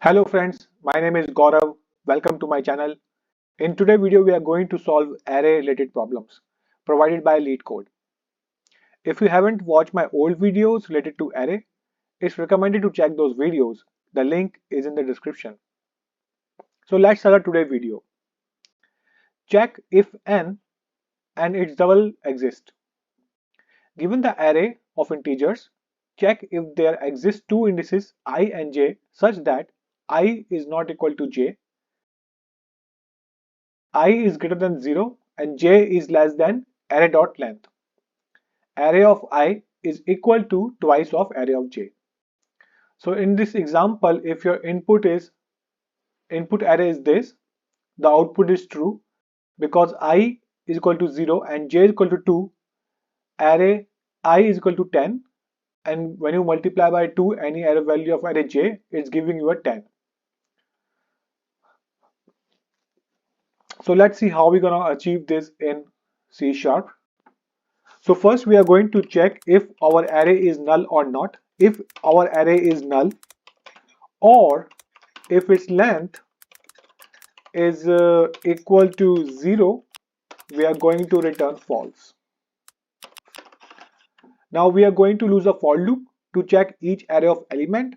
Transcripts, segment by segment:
Hello friends, my name is Gaurav. Welcome to my channel. In today's video, we are going to solve array related problems provided by Leetcode. If you haven't watched my old videos related to array, it's recommended to check those videos. The link is in the description. So let's start today's video. Check if n and its double exist. Given the array of integers, check if there exist two indices I and j such that I is not equal to j, I is greater than 0 and j is less than array.length. Array of I is equal to twice of array of j. So in this example, if your input array is this, the output is true because I is equal to 0 and j is equal to 2, array I is equal to 10, and when you multiply by 2 any array value of array j, it's giving you a 10. So let's see how we're gonna achieve this in C#. So first we are going to check if our array is null or not. If our array is null or if its length is equal to 0, we are going to return false. Now we are going to use a for loop to check each array of element.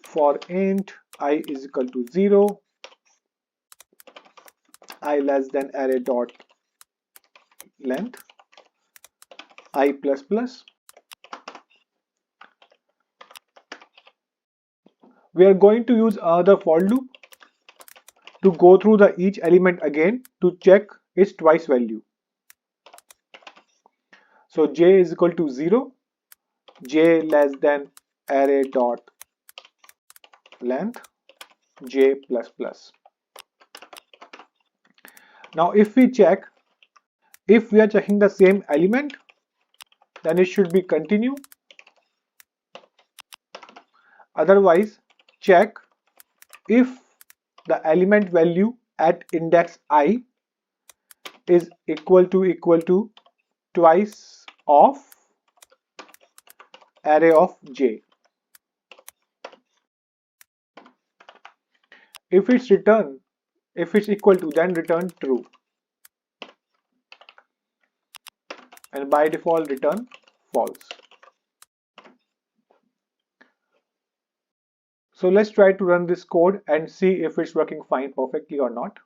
For int I is equal to 0, I less than array dot length, I plus plus. We are going to use another for loop to go through each element again to check its twice value. So j is equal to 0, j less than array dot length, j plus plus. Now if we check, if we are checking the same element, then it should be continue. Otherwise, check if the element value at index I is equal to twice of array of j. If it's equal to, then return true, and by default return false. So let's try to run this code and see if it's working fine perfectly or not.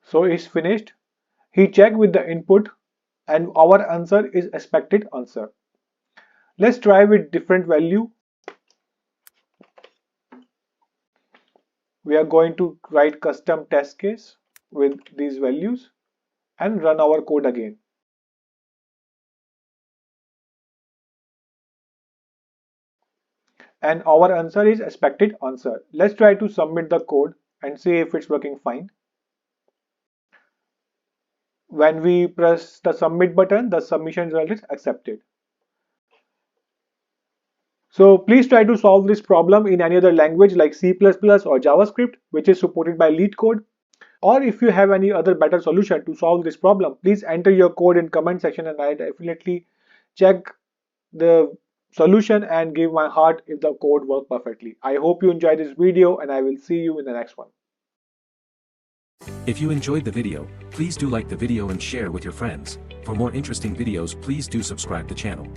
So it's finished. He checked with the input and our answer is expected answer. Let's try with different value. We are going to write custom test case with these values and run our code again. And our answer is expected answer. Let's try to submit the code and see if it's working fine. When we press the submit button, the submission result is accepted. So please try to solve this problem in any other language like C++ or JavaScript, which is supported by Leetcode. Or if you have any other better solution to solve this problem, please enter your code in comment section and I definitely check the solution and give my heart if the code works perfectly. I hope you enjoyed this video and I will see you in the next one. If you enjoyed the video, please do like the video and share with your friends. For more interesting videos, please do subscribe the channel.